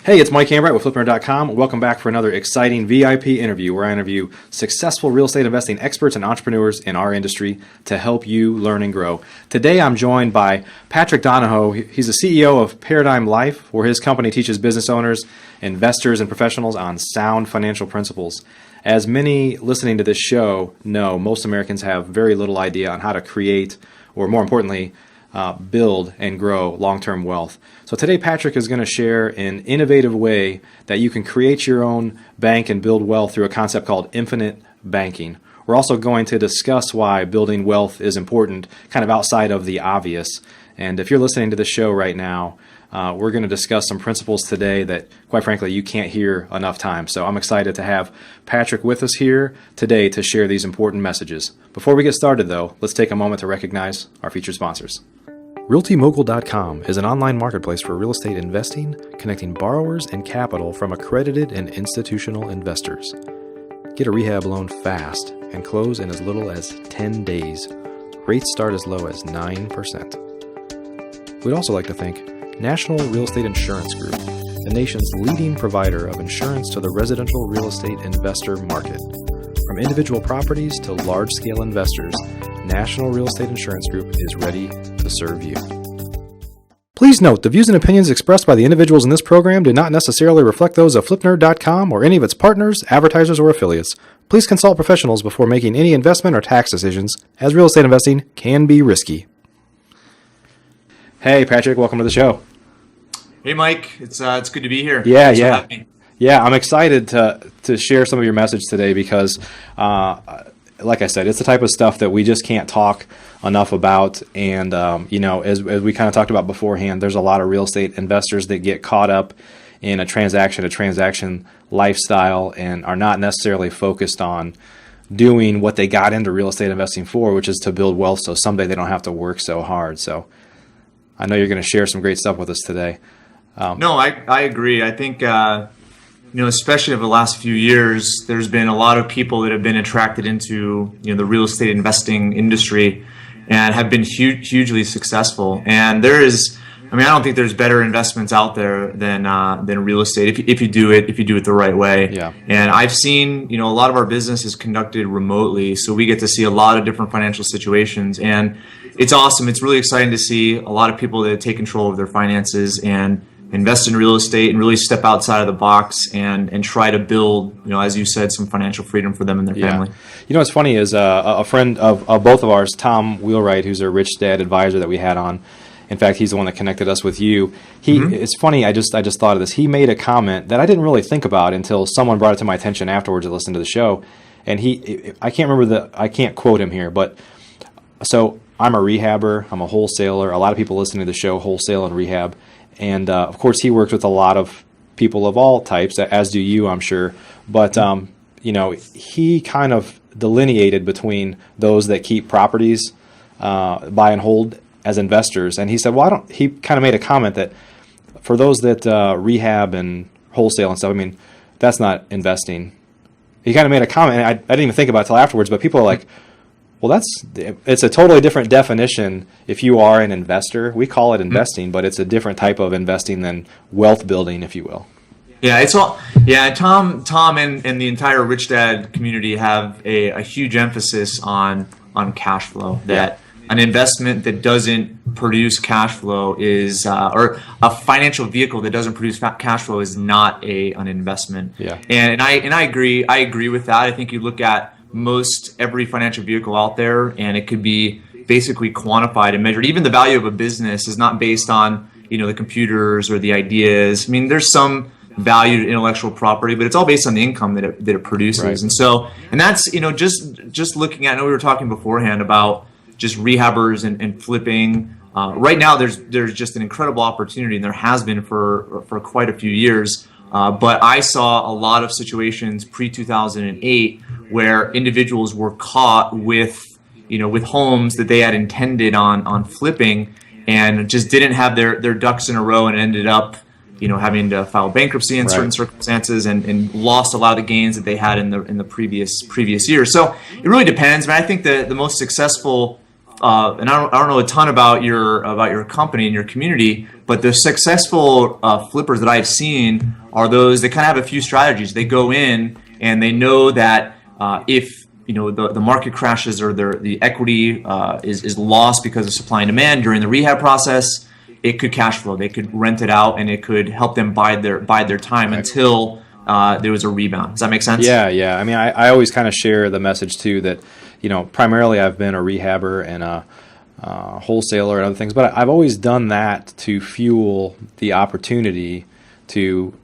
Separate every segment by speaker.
Speaker 1: Hey, it's Mike Ambright with Flipner.com. Welcome back for another exciting VIP interview where I interview successful real estate investing experts and entrepreneurs in our industry to help you learn and grow. Today I'm joined by Patrick Donohoe. He's the CEO of Paradigm Life, where his company teaches business owners, investors, and professionals on sound financial principles. As many listening to this show know, most Americans have very little idea on how to create, or more importantly, build and grow long-term wealth. So today Patrick is going to share an innovative way that you can create your own bank and build wealth through a concept called infinite banking. We're also going to discuss why building wealth is important, kind of outside of the obvious. And if you're listening to the show right now, we're going to discuss some principles today that, quite frankly, you can't hear enough times. So I'm excited to have Patrick with us here today to share these important messages. Before we get started, though, let's take a moment to recognize our featured sponsors. RealtyMogul.com is an online marketplace for real estate investing, connecting borrowers and capital from accredited and institutional investors. Get a rehab loan fast and close in as little as 10 days. Rates start as low as 9%. We'd also like to thank National Real Estate Insurance Group, the nation's leading provider of insurance to the residential real estate investor market. From individual properties to large-scale investors, National Real Estate Insurance Group is ready to serve you. Please note, the views and opinions expressed by the individuals in this program do not necessarily reflect those of FlipNerd.com or any of its partners, advertisers, or affiliates. Please consult professionals before making any investment or tax decisions, as real estate investing can be risky. Hey, Patrick, welcome to the show.
Speaker 2: Hey, Mike. It's good to be here.
Speaker 1: Yeah. I'm excited to share some of your message today because, like I said, it's the type of stuff that we just can't talk enough about. And, as we kind of talked about beforehand, there's a lot of real estate investors that get caught up in a transaction lifestyle and are not necessarily focused on doing what they got into real estate investing for, which is to build wealth so someday they don't have to work so hard. So I know you're going to share some great stuff with us today.
Speaker 2: No, I agree. I think, especially over the last few years, there's been a lot of people that have been attracted into, the real estate investing industry and have been hugely successful. And I don't think there's better investments out there than real estate if you do it the right way.
Speaker 1: Yeah.
Speaker 2: And I've seen, a lot of our business is conducted remotely, so we get to see a lot of different financial situations, and it's awesome. It's really exciting to see a lot of people that take control of their finances and invest in real estate and really step outside of the box and try to build, as you said, some financial freedom for them and their family.
Speaker 1: What's funny is a friend of both of ours, Tom Wheelwright, who's a Rich Dad advisor that we had on. In fact, he's the one that connected us with you. It's funny, I just thought of this. He made a comment that I didn't really think about until someone brought it to my attention afterwards to listen to the show. And I can't quote him here, but so I'm a rehabber, I'm a wholesaler. A lot of people listening to the show wholesale and rehab. And, of course, he works with a lot of people of all types, as do you, I'm sure. But, he kind of delineated between those that keep properties, buy and hold as investors. And he said, he kind of made a comment that for those that rehab and wholesale and stuff, that's not investing. He kind of made a comment, and I didn't even think about it until afterwards, but people are like, well, it's a totally different definition if you are an investor. We call it investing, but it's a different type of investing than wealth building, if you will.
Speaker 2: Yeah, it's all. Yeah, Tom, and the entire Rich Dad community have a huge emphasis on cash flow. That an investment that doesn't produce cash flow is, or a financial vehicle that doesn't produce cash flow is not an investment.
Speaker 1: Yeah,
Speaker 2: and I agree. I agree with that. I think you look at most every financial vehicle out there, and it could be basically quantified and measured. Even the value of a business is not based on the computers or the ideas. There's some value to intellectual property, but it's all based on the income that it produces.
Speaker 1: Right.
Speaker 2: And that's just looking at. I know we were talking beforehand about just rehabbers and flipping. Right now, there's just an incredible opportunity, and there has been for quite a few years. But I saw a lot of situations pre-2008 where individuals were caught with homes that they had intended on flipping and just didn't have their ducks in a row and ended up having to file bankruptcy in certain circumstances and lost a lot of the gains that they had in the previous year. So it really depends. I think the most successful and I don't know a ton about your company and your community, but the successful flippers that I've seen are those that kind of have a few strategies. They go in and they know that if the market crashes or the equity is lost because of supply and demand during the rehab process, it could cash flow. They could rent it out, and it could help them bide their time until there was a rebound. Does that make sense?
Speaker 1: Yeah. I mean, I always kind of share the message too that, primarily I've been a rehabber and a wholesaler and other things, but I've always done that to fuel the opportunity to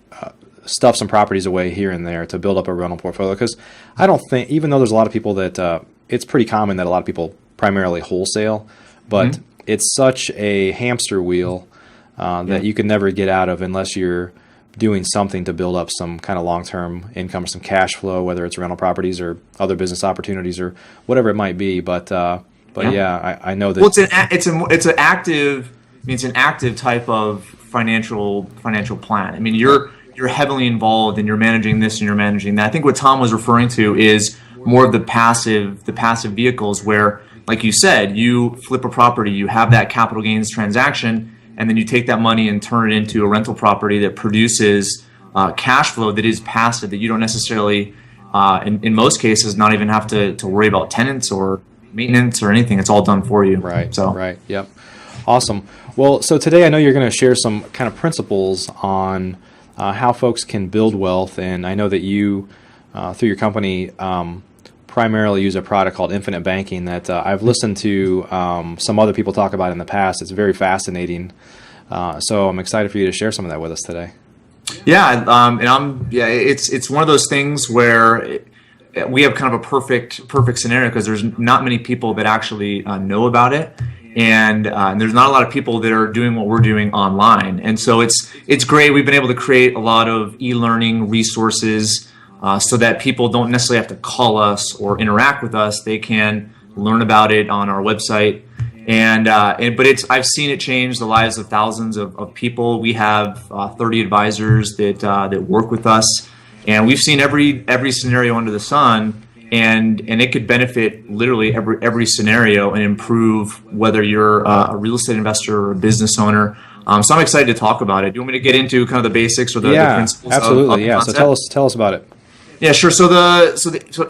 Speaker 1: stuff some properties away here and there to build up a rental portfolio. Because I don't think, even though there's a lot of people that it's pretty common that a lot of people primarily wholesale, but it's such a hamster wheel that you can never get out of unless you're doing something to build up some kind of long-term income or some cash flow, whether it's rental properties or other business opportunities or whatever it might be. But I know that.
Speaker 2: Well, it's an active type of financial plan. I mean, you're heavily involved and you're managing this and you're managing that. I think what Tom was referring to is more of the passive vehicles where, like you said, you flip a property, you have that capital gains transaction, and then you take that money and turn it into a rental property that produces cash flow that is passive, that you don't necessarily, in most cases, not even have to worry about tenants or maintenance or anything. It's all done for you.
Speaker 1: Right. Yep. Awesome. Well, so today I know you're going to share some kind of principles on how folks can build wealth, and I know that you, through your company, primarily use a product called Infinite Banking that I've listened to some other people talk about in the past. It's very fascinating. So I'm excited for you to share some of that with us today.
Speaker 2: Yeah, it's one of those things where we have kind of a perfect scenario because there's not many people that actually know about it. And there's not a lot of people that are doing what we're doing online. And so it's great. We've been able to create a lot of e-learning resources so that people don't necessarily have to call us or interact with us. They can learn about it on our website. But I've seen it change the lives of thousands of people. We have 30 advisors that work with us, and we've seen every scenario under the sun. And it could benefit literally every scenario and improve whether you're a real estate investor or a business owner. So I'm excited to talk about it. Do you want me to get into kind of the basics or the principles?
Speaker 1: Absolutely.
Speaker 2: Of the concept?
Speaker 1: So tell us about it.
Speaker 2: Yeah, sure. So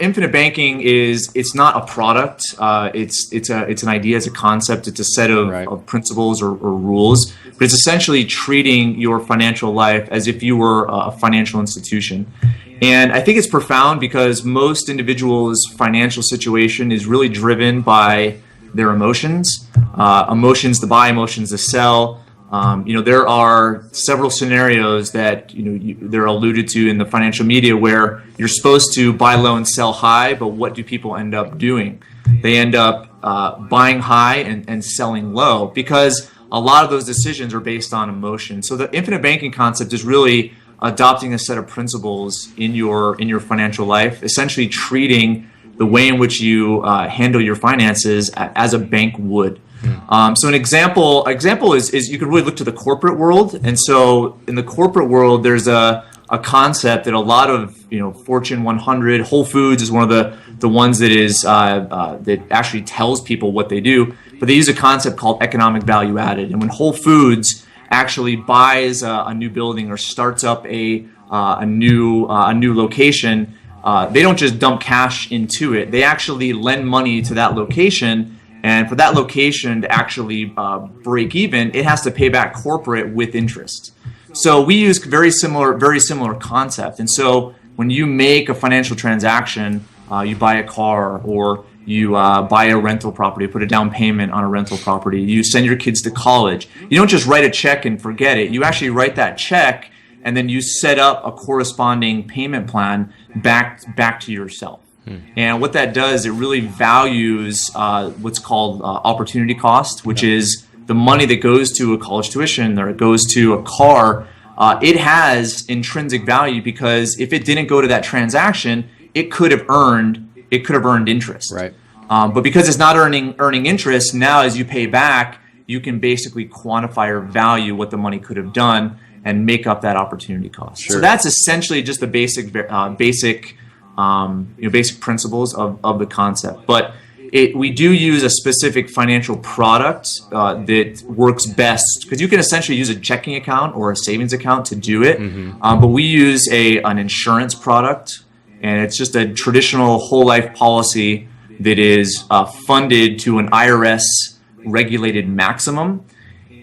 Speaker 2: Infinite Banking it's not a product. It's an idea, it's a concept. It's a set of principles or rules. But it's essentially treating your financial life as if you were a financial institution. And I think it's profound because most individuals' financial situation is really driven by their emotions. Emotions to buy, emotions to sell. There are several scenarios that they're alluded to in the financial media where you're supposed to buy low and sell high, but what do people end up doing? They end up buying high and selling low because a lot of those decisions are based on emotion. So the infinite banking concept is really adopting a set of principles in your financial life, essentially treating the way in which you handle your finances as a bank would. So an example is you could really look to the corporate world. And so in the corporate world, there's a concept that a lot of Fortune 100, Whole Foods is one of the ones that is that actually tells people what they do. But they use a concept called economic value added. And when Whole Foods actually buys a new building or starts up a new location, they don't just dump cash into it. They actually lend money to that location. And for that location to actually break even, it has to pay back corporate with interest. So we use very similar concept. And so when you make a financial transaction, you buy a car or you buy a rental property, put a down payment on a rental property, you send your kids to college. You don't just write a check and forget it. You actually write that check and then you set up a corresponding payment plan back to yourself. And what that does, it really values what's called opportunity cost, which is the money that goes to a college tuition or it goes to a car. It has intrinsic value because if it didn't go to that transaction, it could have earned interest.
Speaker 1: Right.
Speaker 2: But because it's not earning interest, now as you pay back, you can basically quantify or value what the money could have done and make up that opportunity cost.
Speaker 1: Sure.
Speaker 2: So that's essentially just the basic principles of the concept. But we do use a specific financial product that works best, because you can essentially use a checking account or a savings account to do it. But we use an insurance product, and it's just a traditional whole life policy that is funded to an IRS regulated maximum.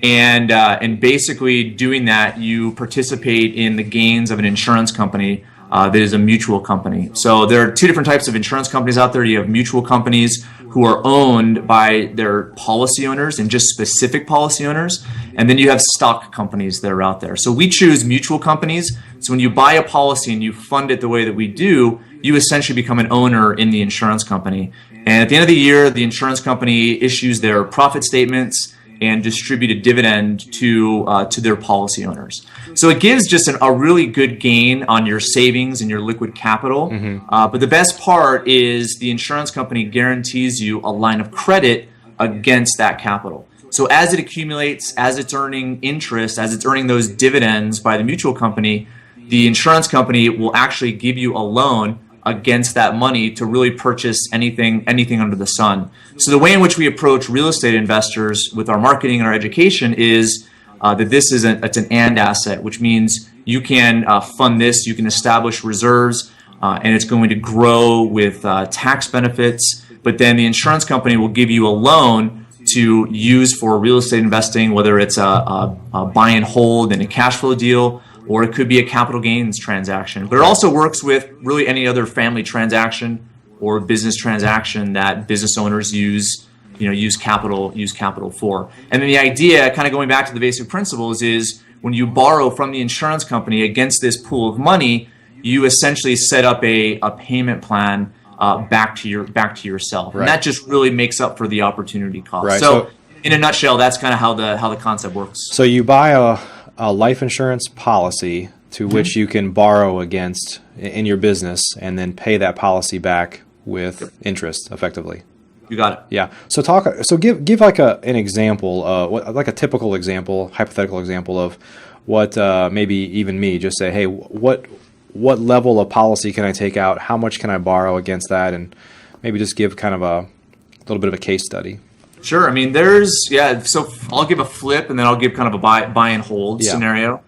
Speaker 2: And basically doing that, you participate in the gains of an insurance company that is a mutual company. So there are two different types of insurance companies out there. You have mutual companies who are owned by their policy owners and just specific policy owners. And then you have stock companies that are out there. So we choose mutual companies. So when you buy a policy and you fund it the way that we do, you essentially become an owner in the insurance company. And at the end of the year, the insurance company issues their profit statements and distribute a dividend to their policy owners. So it gives just a really good gain on your savings and your liquid capital. But the best part is the insurance company guarantees you a line of credit against that capital. So as it accumulates, as it's earning interest, as it's earning those dividends by the mutual company, the insurance company will actually give you a loan against that money to really purchase anything under the sun. So the way in which we approach real estate investors with our marketing and our education is that it's an and asset, which means you can fund this, you can establish reserves, and it's going to grow with tax benefits. But then the insurance company will give you a loan to use for real estate investing, whether it's a buy and hold and a cash flow deal, or it could be a capital gains transaction. But it also works with really any other family transaction or business transaction that business owners use capital for. And then the idea, kind of going back to the basic principles, is when you borrow from the insurance company against this pool of money, you essentially set up a payment plan back to yourself. Right. And that just really makes up for the opportunity cost.
Speaker 1: Right.
Speaker 2: So in a nutshell, that's kind of how the concept works.
Speaker 1: So you buy a life insurance policy to which you can borrow against in your business and then pay that policy back with interest effectively.
Speaker 2: You got it.
Speaker 1: Yeah. So give like an example, like a typical example, hypothetical example of what maybe even me just say, hey, what level of policy can I take out? How much can I borrow against that? And maybe just give kind of a little bit of a case study.
Speaker 2: Sure. I mean, so I'll give a flip and then I'll give kind of a buy and hold scenario.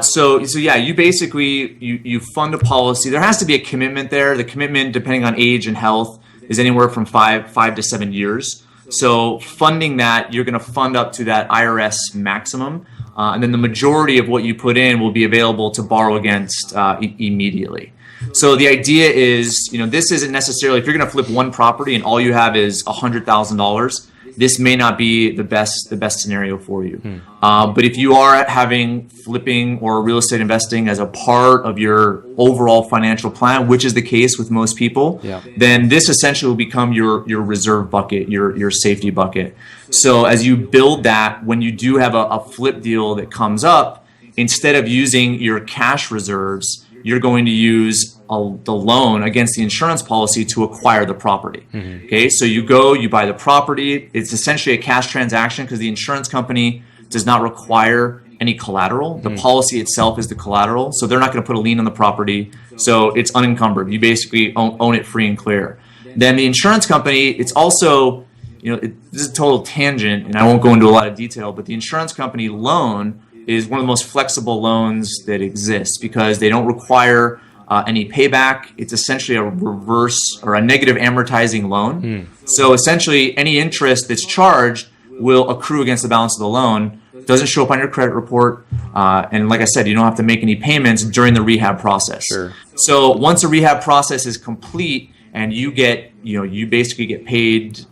Speaker 2: So you basically, you fund a policy. There has to be a commitment there. The commitment, depending on age and health, is anywhere from 5 to 7 years. So funding that, you're going to fund up to that IRS maximum. And then the majority of what you put in will be available to borrow against immediately. So the idea is, this isn't necessarily, if you're going to flip one property and all you have is $100,000, this may not be the best scenario for you. But if you are having flipping or real estate investing as a part of your overall financial plan, which is the case with most people, then this essentially will become your reserve bucket, your safety bucket. So as you build that, when you do have a flip deal that comes up, instead of using your cash reserves, you're going to use the loan against the insurance policy to acquire the property. Okay, so you buy the property. It's essentially a cash transaction because the insurance company does not require any collateral. The policy itself is the collateral, so they're not going to put a lien on the property. So it's unencumbered. You basically own it free and clear. Then the insurance company, it's also, this is a total tangent, and I won't go into a lot of detail, but the insurance company loan is one of the most flexible loans that exists because they don't require any payback. It's essentially a reverse or a negative amortizing loan. So essentially any interest that's charged will accrue against the balance of the loan. It doesn't show up on your credit report. And like I said, you don't have to make any payments during the rehab process.
Speaker 1: Sure.
Speaker 2: So once the rehab process is complete and you basically get paid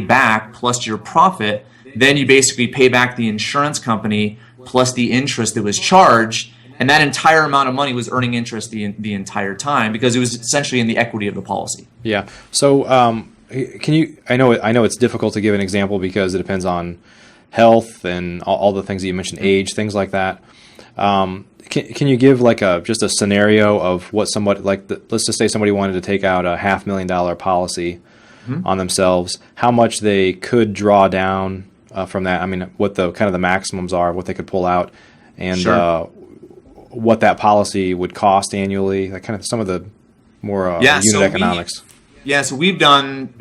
Speaker 2: back plus your profit, then you basically pay back the insurance company plus the interest that was charged, and that entire amount of money was earning interest the entire time because it was essentially in the equity of the policy. Yeah.
Speaker 1: So can you? I know it's difficult to give an example because it depends on health and all the things that you mentioned, age, things like that. Can you give like just a scenario of what somebody let's just say somebody wanted to take out a $500,000 policy on themselves, how much they could draw down from that? I mean, what the kind of the maximums are, what they could pull out, and what that policy would cost annually, like kind of some of the more unit economics.
Speaker 2: Yeah, so we've done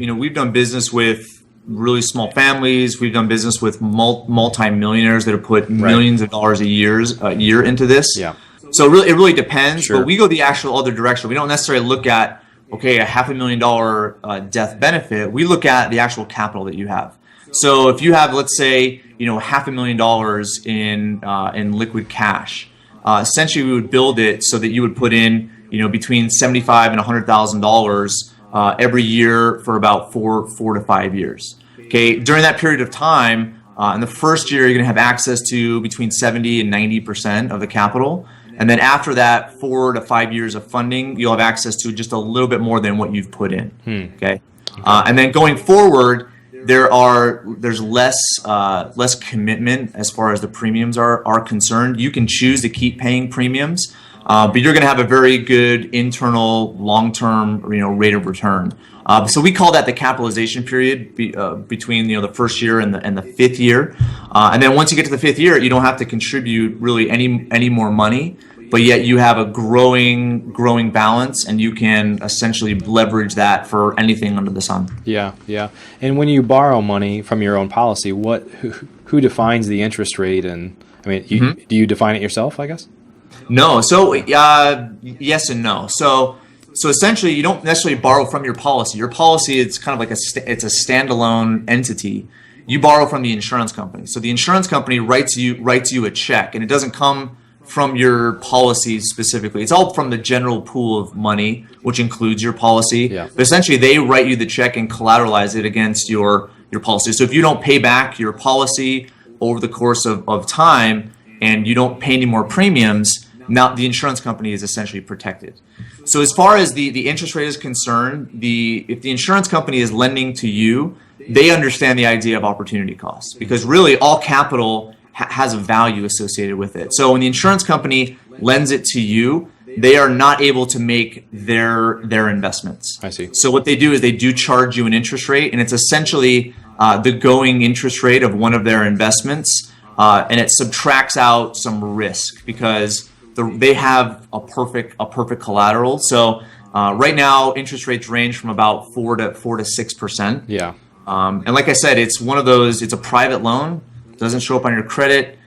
Speaker 2: business with really small families. We've done business with multi-millionaires that have put millions of dollars a year into this.
Speaker 1: Yeah.
Speaker 2: So it really depends.
Speaker 1: Sure.
Speaker 2: But we go the actual other direction. We don't necessarily look at, okay, a $500,000 death benefit. We look at the actual capital that you have. So if you have, let's say, $500,000 in liquid cash, essentially we would build it so that you would put in, between $75,000 and $100,000 every year for about four to 5 years. Okay, during that period of time, in the first year, you're going to have access to between 70 and 90% of the capital. And then after that 4 to 5 years of funding, you'll have access to just a little bit more than what you've put in. Okay. And then going forward, there's less commitment as far as the premiums are concerned. You can choose to keep paying premiums, but you're going to have a very good internal long-term rate of return. So we call that the capitalization period between the first year and the fifth year. And then once you get to the fifth year, you don't have to contribute really any more money, but yet you have a growing balance, and you can essentially leverage that for anything under the sun.
Speaker 1: Yeah, yeah. And when you borrow money from your own policy, who defines the interest rate? And I mean, do you define it yourself, I guess?
Speaker 2: No. So yes and no. So essentially, you don't necessarily borrow from your policy. Your policy is kind of like it's a standalone entity. You borrow from the insurance company. So the insurance company writes you a check, and it doesn't come from your policy specifically. It's all from the general pool of money, which includes your policy.
Speaker 1: Yeah.
Speaker 2: But essentially, they write you the check and collateralize it against your policy. So if you don't pay back your policy over the course of time, and you don't pay any more premiums, now the insurance company is essentially protected. So as far as the interest rate is concerned, if the insurance company is lending to you, they understand the idea of opportunity costs, because really all capital has a value associated with it. So when the insurance company lends it to you, they are not able to make their investments.
Speaker 1: I see.
Speaker 2: So what they do is they do charge you an interest rate, and it's essentially the going interest rate of one of their investments, and it subtracts out some risk because they have a perfect collateral. So right now, interest rates range from about 4 to 6%.
Speaker 1: Yeah.
Speaker 2: And like I said, it's one of those. It's a private loan. Doesn't show up on your credit.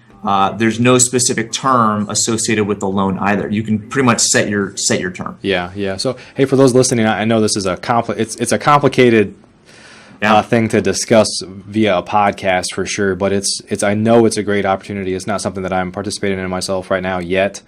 Speaker 2: There's no specific term associated with the loan either. You can pretty much set your term.
Speaker 1: Yeah, yeah. So hey, for those listening, I know this is it's a complicated thing to discuss via a podcast for sure, but I know it's a great opportunity. It's not something that I'm participating in myself right now yet.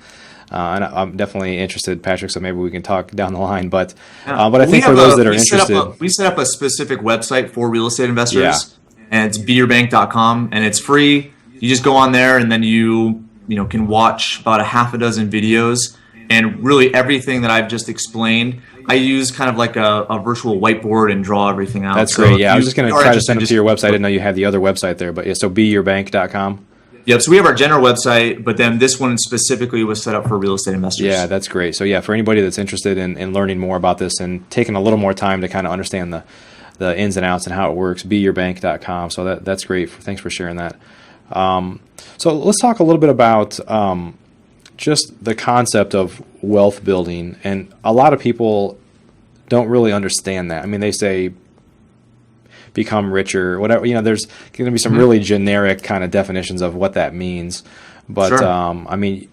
Speaker 1: And I'm definitely interested, Patrick, so maybe we can talk down the line. But I think for those that are interested...
Speaker 2: We set up a specific website for real estate investors, and it's beyourbank.com, and it's free. You just go on there, and then you can watch about a half a dozen videos, and really everything that I've just explained, I use kind of like a virtual whiteboard and draw everything out.
Speaker 1: That's great. Yeah, I was just going to try to send it to your website. I didn't know you had the other website there, but yeah, so beyourbank.com.
Speaker 2: Yep. So we have our general website, but then this one specifically was set up for real estate investors.
Speaker 1: Yeah, that's great. So yeah, for anybody that's interested in learning more about this and taking a little more time to kind of understand the ins and outs and how it works, beyourbank.com. So that's great. Thanks for sharing that. So let's talk a little bit about just the concept of wealth building. And a lot of people don't really understand that. I mean, they say become richer, whatever. There's going to be some really generic kind of definitions of what that means. But
Speaker 2: sure.
Speaker 1: I mean,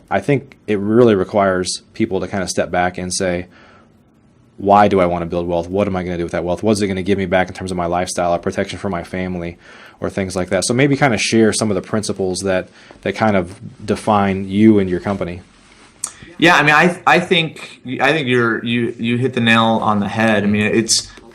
Speaker 1: I think it really requires people to kind of step back and say, why do I want to build wealth? What am I going to do with that wealth? What is it going to give me back in terms of my lifestyle, or protection for my family, or things like that? So maybe kind of share some of the principles that kind of define you and your company.
Speaker 2: Yeah, I mean, I think you hit the nail on the head. I mean,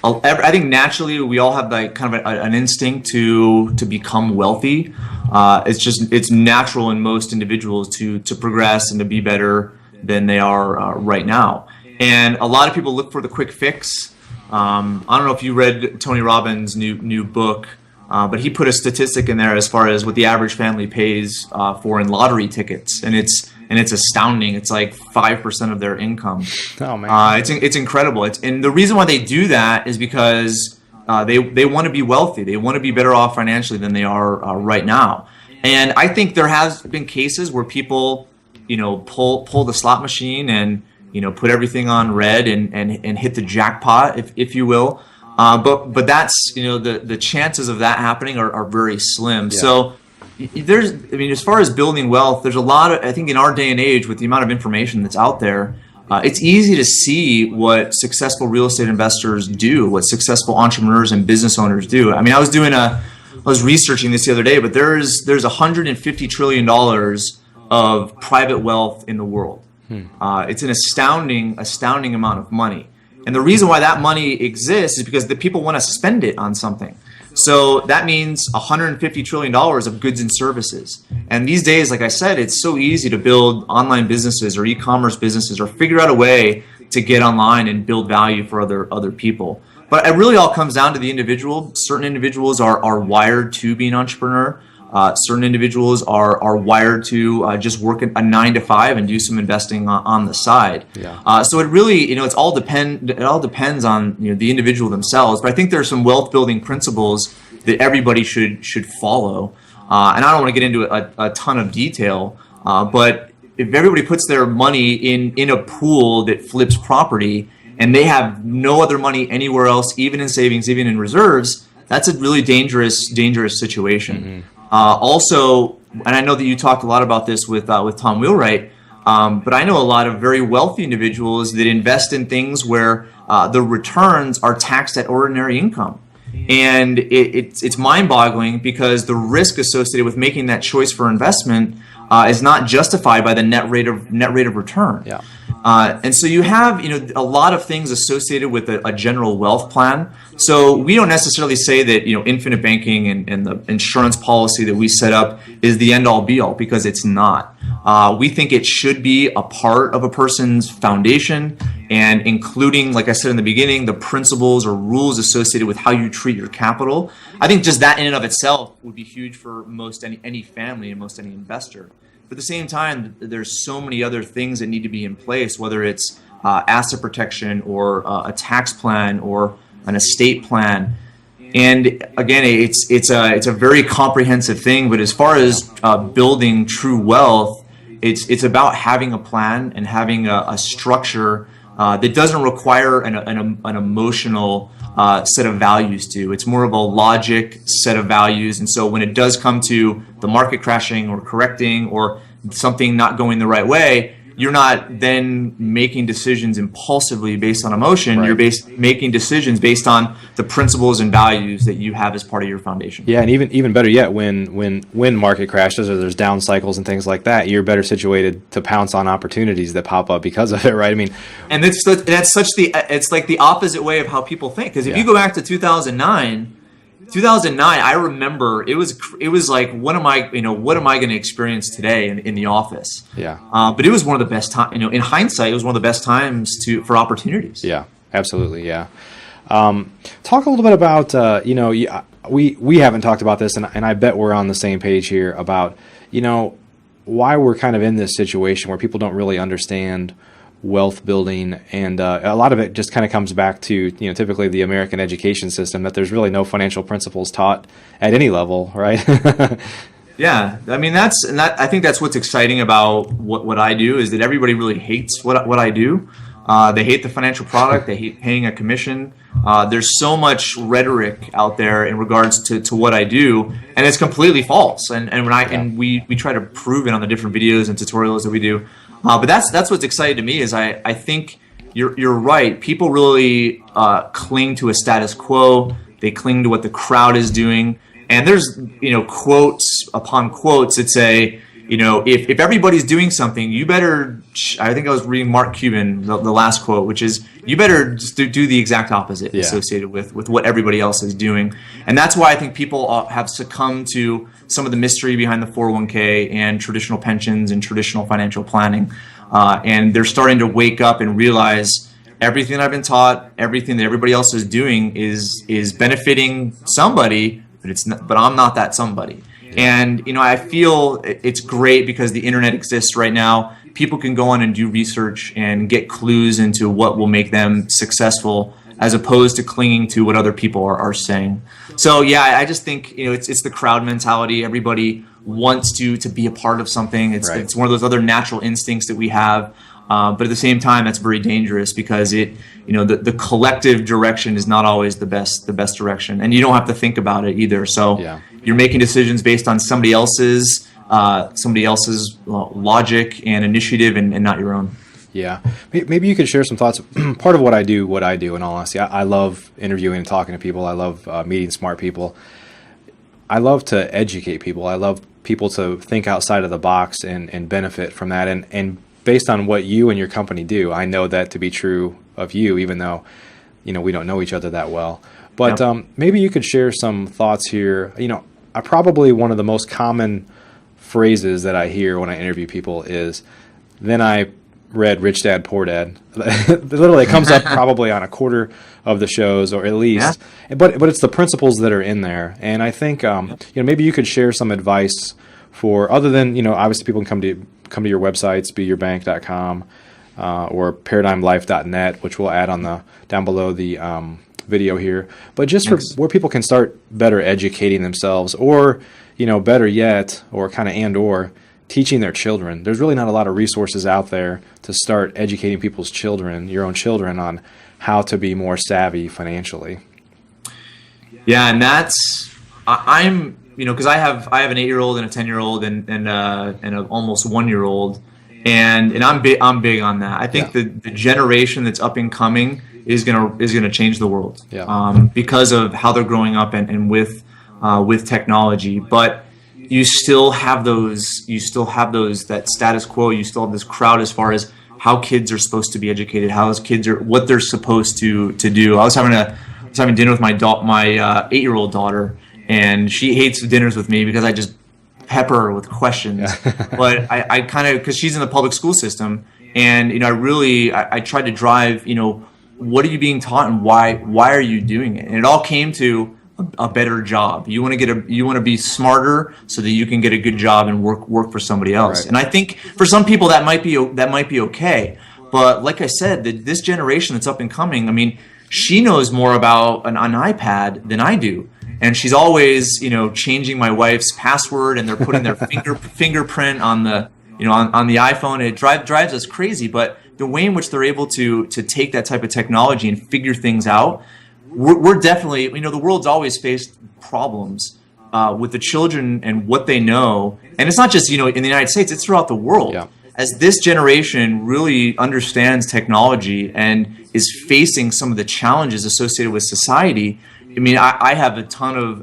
Speaker 2: I think naturally we all have like kind of an instinct to become wealthy. It's natural in most individuals to progress and to be better than they are right now. And a lot of people look for the quick fix. I don't know if you read Tony Robbins' new book, but he put a statistic in there as far as what the average family pays for in lottery tickets, and it's astounding. It's like 5% of their income.
Speaker 1: Oh man,
Speaker 2: it's incredible. And the reason why they do that is because they want to be wealthy. They want to be better off financially than they are right now. And I think there has been cases where people, pull the slot machine and put everything on red and hit the jackpot, if you will. But that's, the chances of that happening are very slim.
Speaker 1: Yeah.
Speaker 2: So as far as building wealth, there's a lot of, I think in our day and age with the amount of information that's out there, it's easy to see what successful real estate investors do, what successful entrepreneurs and business owners do. I mean, I was researching this the other day, but there's $150 trillion of private wealth in the world. It's an astounding amount of money. And the reason why that money exists is because the people want to spend it on something. So that means $150 trillion of goods and services. And these days, like I said, it's so easy to build online businesses or e-commerce businesses or figure out a way to get online and build value for other people. But it really all comes down to the individual. Certain individuals are wired to be an entrepreneur. Certain individuals are wired to just work a 9-to-5 and do some investing on the side.
Speaker 1: Yeah.
Speaker 2: So it really, it all depends on the individual themselves. But I think there are some wealth building principles that everybody should follow. And I don't want to get into a ton of detail, but if everybody puts their money in a pool that flips property and they have no other money anywhere else, even in savings, even in reserves, that's a really dangerous situation.
Speaker 1: Mm-hmm.
Speaker 2: Also, and I know that you talked a lot about this with Tom Wheelwright, but I know a lot of very wealthy individuals that invest in things where the returns are taxed at ordinary income. And it's mind-boggling because the risk associated with making that choice for investment is not justified by the net rate of return.
Speaker 1: Yeah.
Speaker 2: And so you have a lot of things associated with a general wealth plan. So we don't necessarily say that infinite banking and the insurance policy that we set up is the end-all be-all, because it's not. We think it should be a part of a person's foundation, and including, like I said in the beginning, the principles or rules associated with how you treat your capital. I think just that in and of itself would be huge for most any family and most any investor. But at the same time, there's so many other things that need to be in place, whether it's asset protection or a tax plan or an estate plan. And again, it's a very comprehensive thing. But as far as building true wealth, it's about having a plan and having a structure that doesn't require an emotional set of values to. It's more of a logic set of values. And so when it does come to the market crashing or correcting or something not going the right way, you're not then making decisions impulsively based on emotion.
Speaker 1: Right.
Speaker 2: You're making decisions based on the principles and values that you have as part of your foundation.
Speaker 1: Yeah, and even better yet, when market crashes or there's down cycles and things like that, you're better situated to pounce on opportunities that pop up because of it, right? I mean,
Speaker 2: and it's like the opposite way of how people think. Because if you go back to 2009, I remember it was like, what am I going to experience today in the office? Yeah. But it was one of the best times, in hindsight, it was one of the best times for opportunities.
Speaker 1: Yeah, absolutely. Yeah. Talk a little bit about, we haven't talked about this, and I bet we're on the same page here about, why we're kind of in this situation where people don't really understand wealth building, and a lot of it just kind of comes back to typically the American education system, that there's really no financial principles taught at any level, right?
Speaker 2: Yeah, I mean I think that's what's exciting about what I do, is that everybody really hates what I do. They hate the financial product. They hate paying a commission. There's so much rhetoric out there in regards to what I do, and it's completely false. And we try to prove it on the different videos and tutorials that we do. But that's what's exciting to me, is I think you're right. People really cling to a status quo. They cling to what the crowd is doing. And there's quotes upon quotes that say, if everybody's doing something, you better. I think I was reading Mark Cuban, the last quote, which is, you better just do the exact opposite associated with what everybody else is doing. And that's why I think people have succumbed to some of the mystery behind the 401k and traditional pensions and traditional financial planning. And they're starting to wake up and realize everything I've been taught, everything that everybody else is doing is benefiting somebody, but I'm not that somebody. And I feel it's great because the internet exists right now. People can go on and do research and get clues into what will make them successful, as opposed to clinging to what other people are saying. So yeah, I just think it's the crowd mentality. Everybody wants to be a part of something. It's one of those other natural instincts that we have. But at the same time, that's very dangerous because the collective direction is not always the best direction, and you don't have to think about it either. So you're making decisions based on somebody else's logic and initiative, and not your own.
Speaker 1: Yeah. Maybe you could share some thoughts. Part of what I do, in all honesty, I love interviewing and talking to people. I love meeting smart people. I love to educate people. I love people to think outside of the box and benefit from that. And based on what you and your company do, I know that to be true of you, even though, we don't know each other that well. But maybe you could share some thoughts here. I probably one of the most common phrases that I hear when I interview people is, then I read Rich Dad, Poor Dad. Literally, it comes up probably on a quarter of the shows, or at least. Yeah. But it's the principles that are in there, and I think maybe you could share some advice for, other than obviously people can come to your websites, beyourbank.com or paradigmlife.net, which we'll add on down below the video here. But just for where people can start better educating themselves, or better yet, or kind of or teaching their children. There's really not a lot of resources out there to start educating people's children, your own children, on how to be more savvy financially.
Speaker 2: Yeah, and I'm because I have an 8-year-old and a 10-year-old and an almost 1-year-old, and I'm big on that. I think the generation that's up and coming is gonna change the world because of how they're growing up and with technology, but you still have that status quo. You still have this crowd as far as how kids are supposed to be educated, what they're supposed to do. I was having dinner with my 8-year-old daughter, and she hates dinners with me because I just pepper her with questions. But I kind of, because she's in the public school system, and I tried to drive, what are you being taught and why are you doing it? And it all came to a better job. You want to be smarter so that you can get a good job and work for somebody else. Right. And I think for some people that might be okay. But like I said, this generation that's up and coming, I mean, she knows more about an iPad than I do. And she's always, changing my wife's password, and they're putting their fingerprint on the, on the iPhone. It drives us crazy. But the way in which they're able to take that type of technology and figure things out, we're definitely, the world's always faced problems with the children and what they know. And it's not just, in the United States, it's throughout the world. Yeah. As this generation really understands technology and is facing some of the challenges associated with society, I mean, I have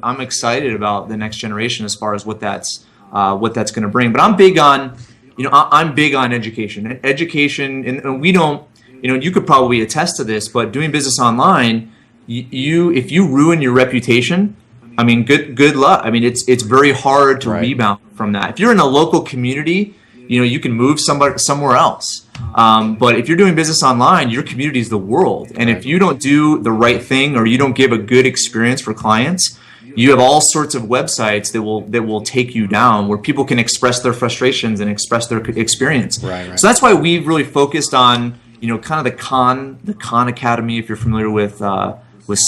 Speaker 2: I'm excited about the next generation as far as what that's going to bring. But I'm big on, I'm big on education. Education, and we don't, you could probably attest to this, but doing business online, if you ruin your reputation, I mean, good luck. I mean, it's very hard to rebound from that. If you're in a local community, you can move somewhere else. But if you're doing business online, your community is the world. And if you don't do the right thing, or you don't give a good experience for clients, you have all sorts of websites that will take you down, where people can express their frustrations and express their experience. Right. So that's why we've really focused on, kind of the Khan Academy. If you're familiar with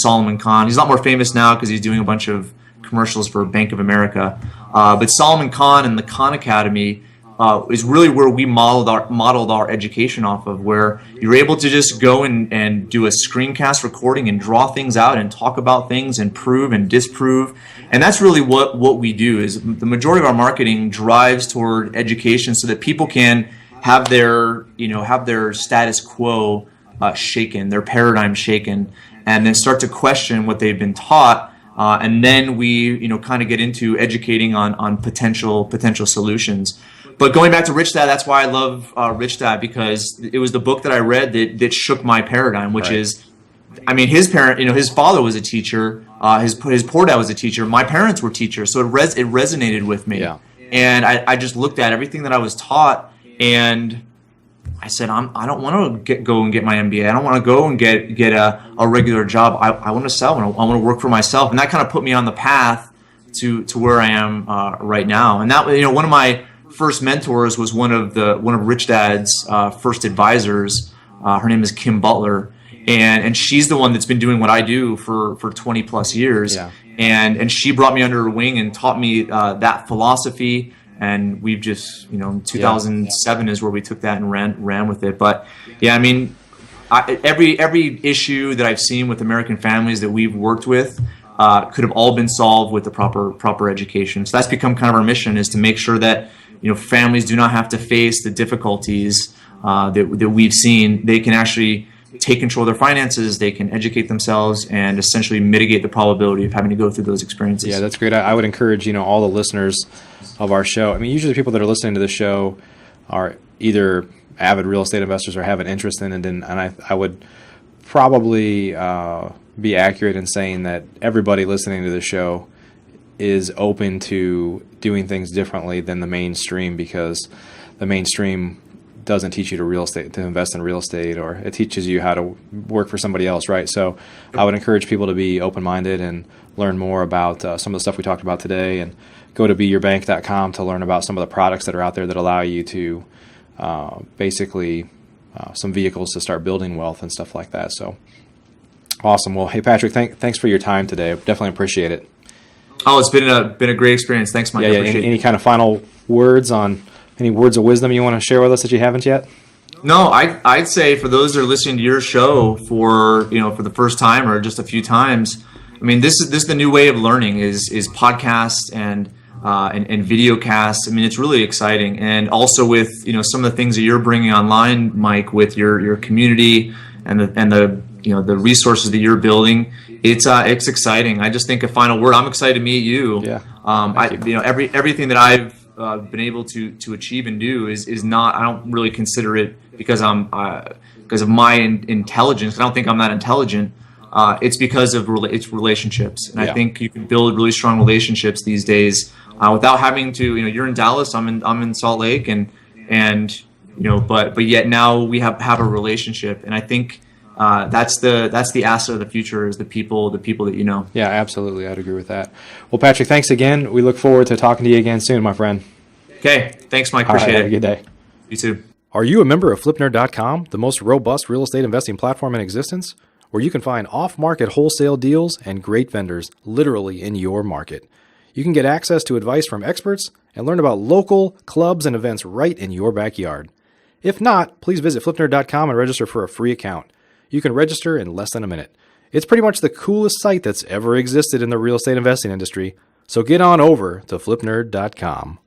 Speaker 2: Solomon Khan, he's a lot more famous now because he's doing a bunch of commercials for Bank of America. But Solomon Khan and the Khan Academy is really where we modeled our education off of, where you're able to just go and do a screencast recording and draw things out and talk about things and prove and disprove. And that's really what we do. Is the majority of our marketing drives toward education so that people can have their status quo shaken, their paradigm shaken, and then start to question what they've been taught. And then we, kind of get into educating on potential solutions. But going back to Rich Dad, that's why I love Rich Dad, because it was the book that I read that shook my paradigm, which is, I mean, his parent, his father was a teacher, his poor dad was a teacher, my parents were teachers, so it resonated with me. Yeah. And I just looked at everything that I was taught, and I said, I don't want to go and get my MBA. I don't want to go and get a regular job. I want to sell. I want to work for myself, and that kind of put me on the path to where I am right now. And that, one of my first mentors was one of Rich Dad's first advisors. Her name is Kim Butler, and she's the one that's been doing what I do for 20 plus years. Yeah. And she brought me under her wing and taught me that philosophy and we've just, 2007 is where we took that and ran with it. But yeah, I mean, every issue that I've seen with American families that we've worked with could have all been solved with the proper education. So that's become kind of our mission, is to make sure that families do not have to face the difficulties that we've seen. They can actually take control of their finances, they can educate themselves, and essentially mitigate the probability of having to go through those experiences.
Speaker 1: Yeah, that's great. I would encourage, all the listeners of our show. I mean, usually people that are listening to the show are either avid real estate investors or have an interest in it, and I would probably be accurate in saying that everybody listening to the show is open to doing things differently than the mainstream, because the mainstream doesn't teach you to invest in real estate, or it teaches you how to work for somebody else, right? So I would encourage people to be open-minded and learn more about some of the stuff we talked about today, and go to beyourbank.com to learn about some of the products that are out there that allow you to basically some vehicles to start building wealth and stuff like that. So awesome. Well, hey, Patrick, thanks for your time today. I definitely appreciate it.
Speaker 2: Oh, it's been a great experience. Thanks, Mike.
Speaker 1: Yeah, any kind of final words any words of wisdom you want to share with us that you haven't yet?
Speaker 2: No, I'd say for those that are listening to your show for the first time or just a few times, I mean, this is the new way of learning is podcasts and video casts. I mean, it's really exciting, and also with some of the things that you're bringing online, Mike, with your community and the resources that you're building. It's exciting. I just think a final word. I'm excited to meet you.
Speaker 1: Yeah.
Speaker 2: Everything that I've been able to achieve and do is not. I don't really consider it because of my intelligence. I don't think I'm that intelligent. It's because of it's relationships, and I think you can build really strong relationships these days without having to. You're in Dallas. I'm in Salt Lake, and but yet now we have a relationship, and I think that's the asset of the future, is the people that you know.
Speaker 1: Yeah, absolutely. I'd agree with that. Well, Patrick, thanks again. We look forward to talking to you again soon, my friend.
Speaker 2: Okay. Thanks, Mike.
Speaker 1: All right,
Speaker 2: Appreciate
Speaker 1: have
Speaker 2: it.
Speaker 1: a good day.
Speaker 2: You too.
Speaker 1: Are you a member of FlipNerd.com, the most robust real estate investing platform in existence, where you can find off-market wholesale deals and great vendors literally in your market? You can get access to advice from experts and learn about local clubs and events right in your backyard. If not, please visit FlipNerd.com and register for a free account. You can register in less than a minute. It's pretty much the coolest site that's ever existed in the real estate investing industry, so get on over to FlipNerd.com.